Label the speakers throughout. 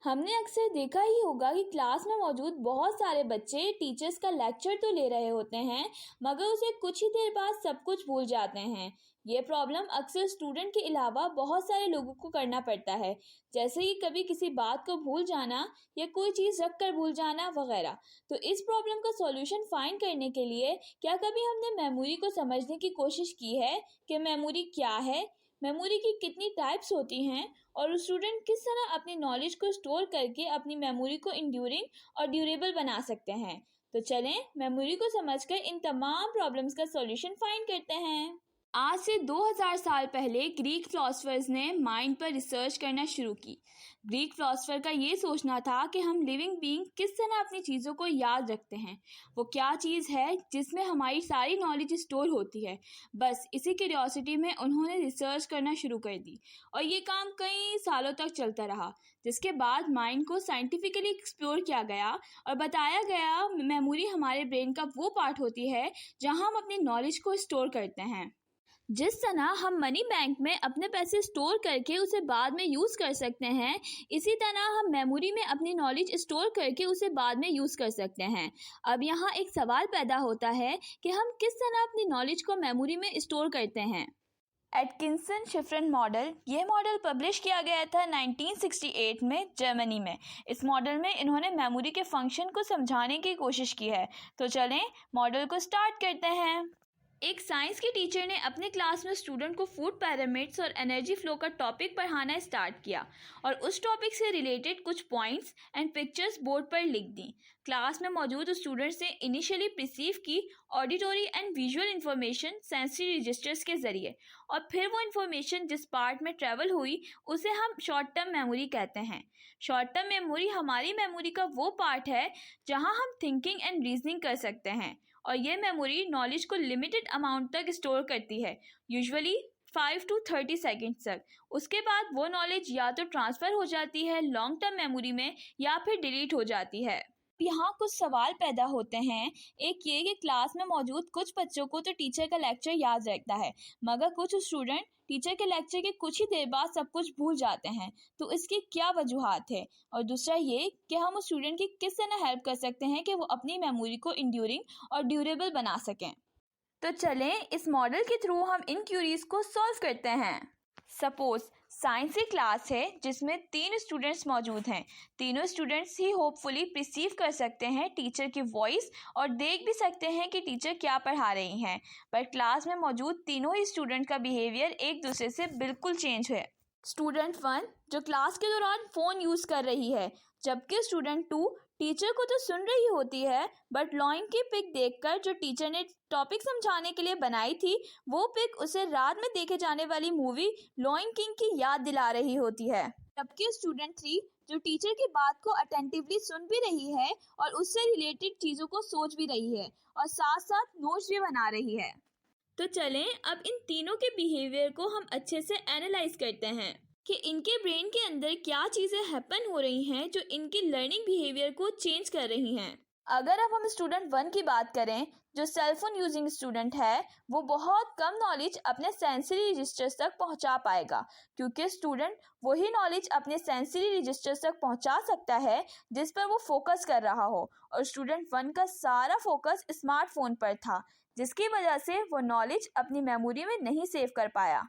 Speaker 1: हमने अक्सर देखा ही होगा कि क्लास में मौजूद बहुत सारे बच्चे टीचर्स का लेक्चर तो ले रहे होते हैं, मगर उसे कुछ ही देर बाद सब कुछ भूल जाते हैं। ये प्रॉब्लम अक्सर स्टूडेंट के अलावा बहुत सारे लोगों को करना पड़ता है, जैसे कि कभी किसी बात को भूल जाना या कोई चीज़ रख कर भूल जाना वगैरह। तो इस प्रॉब्लम का सॉल्यूशन फाइंड करने के लिए क्या कभी हमने मेमोरी को समझने की कोशिश की है कि मेमोरी क्या है, मेमोरी की कितनी टाइप्स होती हैं और स्टूडेंट किस तरह अपनी नॉलेज को स्टोर करके अपनी मेमोरी को इंड्यूरिंग और ड्यूरेबल बना सकते हैं। तो चलें मेमोरी को समझकर इन तमाम प्रॉब्लम्स का सॉल्यूशन फाइंड करते हैं। आज से 2000 साल पहले ग्रीक फिलोसफर्स ने माइंड पर रिसर्च करना शुरू की। ग्रीक फिलोसफर का ये सोचना था कि हम लिविंग बीइंग किस तरह अपनी चीज़ों को याद रखते हैं, वो क्या चीज़ है जिसमें हमारी सारी नॉलेज स्टोर होती है। बस इसी क्यूरियोसिटी में उन्होंने रिसर्च करना शुरू कर दी और ये काम कई सालों तक चलता रहा, जिसके बाद माइंड को साइंटिफिकली एक्सप्लोर किया गया और बताया गया मेमोरी हमारे ब्रेन का वो पार्ट होती है जहाँ हम अपनी नॉलेज को स्टोर करते हैं। जिस तरह हम मनी बैंक में अपने पैसे स्टोर करके उसे बाद में यूज़ कर सकते हैं, इसी तरह हम मेमोरी में अपनी नॉलेज स्टोर करके उसे बाद में यूज़ कर सकते हैं। अब यहाँ एक सवाल पैदा होता है कि हम किस तरह अपनी नॉलेज को मेमोरी में स्टोर करते हैं। एटकिंसन शिफ्रिन मॉडल, यह मॉडल पब्लिश किया गया था 1968 में जर्मनी में। इस मॉडल में इन्होंने मेमोरी के फंक्शन को समझाने की कोशिश की है। तो चलें मॉडल को स्टार्ट करते हैं। एक साइंस की टीचर ने अपने क्लास में स्टूडेंट को फूड पिरामिड्स और एनर्जी फ्लो का टॉपिक पढ़ाना स्टार्ट किया और उस टॉपिक से रिलेटेड कुछ पॉइंट्स एंड पिक्चर्स बोर्ड पर लिख दी। क्लास में मौजूद स्टूडेंट्स ने इनिशियली रिसीव की auditory and visual information sensory registers के ज़रिए, और फिर वो इंफॉर्मेशन जिस पार्ट में ट्रैवल हुई उसे हम शॉर्ट टर्म मेमोरी कहते हैं। शॉर्ट टर्म मेमोरी हमारी मेमोरी का वो पार्ट है जहाँ हम थिंकिंग एंड रीजनिंग कर सकते हैं, और ये मेमोरी नॉलेज को लिमिटेड अमाउंट तक स्टोर करती है, यूजुअली 5 to 30 सेकेंड्स तक। उसके बाद वो नॉलेज या तो ट्रांसफ़र हो जाती है लॉन्ग टर्म मेमोरी में या फिर डिलीट हो जाती है। यहाँ कुछ सवाल पैदा होते हैं। एक ये कि क्लास में मौजूद कुछ बच्चों को तो टीचर का लेक्चर याद रहता है, मगर कुछ स्टूडेंट टीचर के लेक्चर के कुछ ही देर बाद सब कुछ भूल जाते हैं। तो इसकी क्या वजूहात है, और दूसरा ये कि हम उस स्टूडेंट की किस तरह हेल्प कर सकते हैं कि वो अपनी मेमोरी को इंड्यूरिंग और ड्यूरेबल बना सकें। तो चलें इस मॉडल के थ्रू हम इन क्यूरीज को सॉल्व करते हैं। सपोज साइंस की क्लास है जिसमें 3 स्टूडेंट्स मौजूद हैं। तीनों स्टूडेंट्स ही होपफुली रिसीव कर सकते हैं टीचर की वॉइस और देख भी सकते हैं कि टीचर क्या पढ़ा रही हैं, पर क्लास में मौजूद तीनों ही स्टूडेंट का बिहेवियर एक दूसरे से बिल्कुल चेंज है। स्टूडेंट 1 जो क्लास के दौरान फ़ोन यूज़ कर रही है, जबकि स्टूडेंट 2 टीचर को तो सुन रही होती है, बट लॉयन की पिक देखकर जो टीचर ने टॉपिक समझाने के लिए बनाई थी, वो पिक उसे रात में देखे जाने वाली मूवी लॉयन किंग की याद दिला रही होती है। जबकि स्टूडेंट 3 जो टीचर की बात को अटेंटिवली सुन भी रही है और उससे रिलेटेड चीज़ों को सोच भी रही है और साथ साथ नोट्स भी बना रही है। तो चलें अब इन तीनों के बिहेवियर को हम अच्छे से एनालाइज करते हैं कि इनके ब्रेन के अंदर क्या चीज़ें हैपन हो रही हैं जो इनके लर्निंग बिहेवियर को चेंज कर रही हैं। अगर अब हम स्टूडेंट 1 की बात करें, जो सेलफोन यूजिंग स्टूडेंट है, वो बहुत कम नॉलेज अपने सेंसरी रजिस्टर्स तक पहुंचा पाएगा, क्योंकि स्टूडेंट वही नॉलेज अपने सेंसरी रजिस्टर्स तक पहुंचा सकता है जिस पर वो फोकस कर रहा हो, और स्टूडेंट 1 का सारा फोकस स्मार्टफोन पर था, जिसकी वजह से वो नॉलेज अपनी मेमोरी में नहीं सेव कर पाया।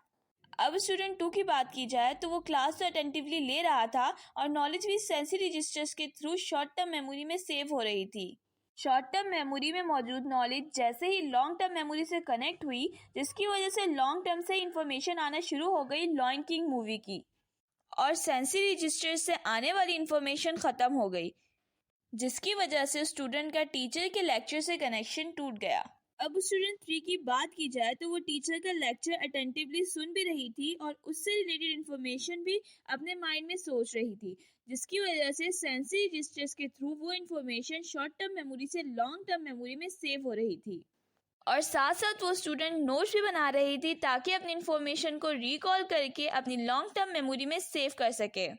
Speaker 1: अब स्टूडेंट 2 की बात की जाए तो वो क्लास तो अटेंटिवली ले रहा था और नॉलेज भी सेंसरी रजिस्टर्स के थ्रू शॉर्ट टर्म मेमोरी में सेव हो रही थी। शॉर्ट टर्म मेमोरी में मौजूद नॉलेज जैसे ही लॉन्ग टर्म मेमोरी से कनेक्ट हुई, जिसकी वजह से लॉन्ग टर्म से इंफॉर्मेशन आना शुरू हो गई लॉयन किंग मूवी की, और सेंसरी रजिस्टर्स से आने वाली इंफॉर्मेशन ख़त्म हो गई, जिसकी वजह से स्टूडेंट का टीचर के लेक्चर से कनेक्शन टूट गया। अब स्टूडेंट 3 की बात की जाए तो वो टीचर का लेक्चर अटेंटिवली सुन भी रही थी और उससे रिलेटेड इन्फॉर्मेशन भी अपने माइंड में सोच रही थी, जिसकी वजह से सेंसरी रजिस्टर्स के थ्रू वो इन्फॉर्मेशन शॉर्ट टर्म मेमोरी से लॉन्ग टर्म मेमोरी में सेव हो रही थी, और साथ साथ वो स्टूडेंट नोट्स भी बना रही थी ताकि अपनी इन्फॉर्मेशन को रिकॉल करके अपनी लॉन्ग टर्म मेमोरी में सेव कर सके।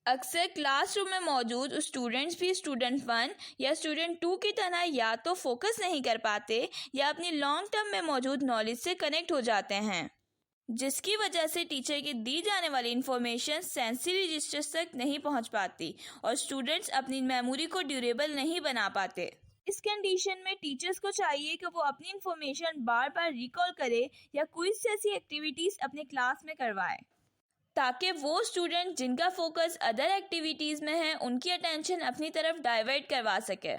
Speaker 1: अक्सर क्लासरूम में मौजूद स्टूडेंट्स भी स्टूडेंट 1 या स्टूडेंट 2 की तरह या तो फोकस नहीं कर पाते या अपनी लॉन्ग टर्म में मौजूद नॉलेज से कनेक्ट हो जाते हैं। जिसकी वजह से टीचर की दी जाने वाली इंफॉर्मेशन सेंसरी रजिस्टर्स तक नहीं पहुंच पाती और स्टूडेंट्स अपनी मेमोरी को ड्यूरेबल नहीं बना पाते। इस कंडीशन में टीचर्स को चाहिए कि वो अपनी इंफॉर्मेशन बार बार रिकॉल करे या क्विज जैसी एक्टिविटीज़ अपने क्लास में करवाए, ताकि वो स्टूडेंट जिनका फोकस अदर एक्टिविटीज़ में है उनकी अटेंशन अपनी तरफ डाइवर्ट करवा सके।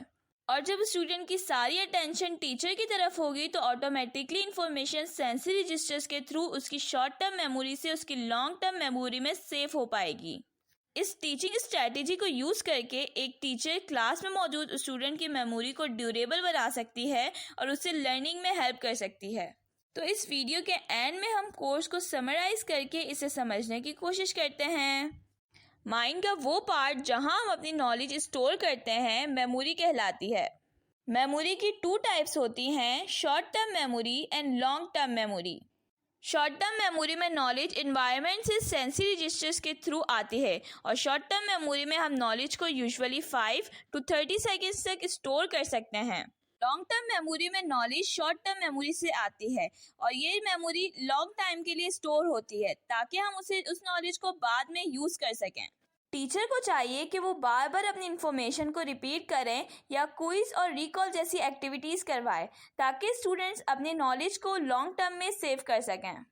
Speaker 1: और जब स्टूडेंट की सारी अटेंशन टीचर की तरफ होगी तो ऑटोमेटिकली इंफॉर्मेशन सेंसरी रजिस्टर्स के थ्रू उसकी शॉर्ट टर्म मेमोरी से उसकी लॉन्ग टर्म मेमोरी में सेव हो पाएगी। इस टीचिंग स्ट्रैटेजी को यूज़ करके एक टीचर क्लास में मौजूद स्टूडेंट की मेमोरी को ड्यूरेबल बना सकती है और उससे लर्निंग में हेल्प कर सकती है। तो इस वीडियो के एंड में हम कोर्स को समराइज करके इसे समझने की कोशिश करते हैं। माइंड का वो पार्ट जहां हम अपनी नॉलेज स्टोर करते हैं मेमोरी कहलाती है। मेमोरी की 2 टाइप्स होती हैं, short term memory and long term memory. Short term memory में नॉलेज इन्वायरमेंट से सेंसरी रजिस्टर्स के थ्रू आती है और शॉर्ट टर्म मेमोरी में हम नॉलेज को यूजुअली 5 to 30 सेकेंड्स तक स्टोर कर सकते हैं। लॉन्ग टर्म मेमोरी में नॉलेज शॉर्ट टर्म मेमोरी से आती है और ये मेमोरी लॉन्ग टाइम के लिए स्टोर होती है ताकि हम उस नॉलेज को बाद में यूज़ कर सकें। टीचर को चाहिए कि वो बार बार अपनी इन्फॉर्मेशन को रिपीट करें या क्विज और रिकॉल जैसी एक्टिविटीज़ करवाएं ताकि स्टूडेंट्स अपनी नॉलेज को लॉन्ग टर्म में सेव कर सकें।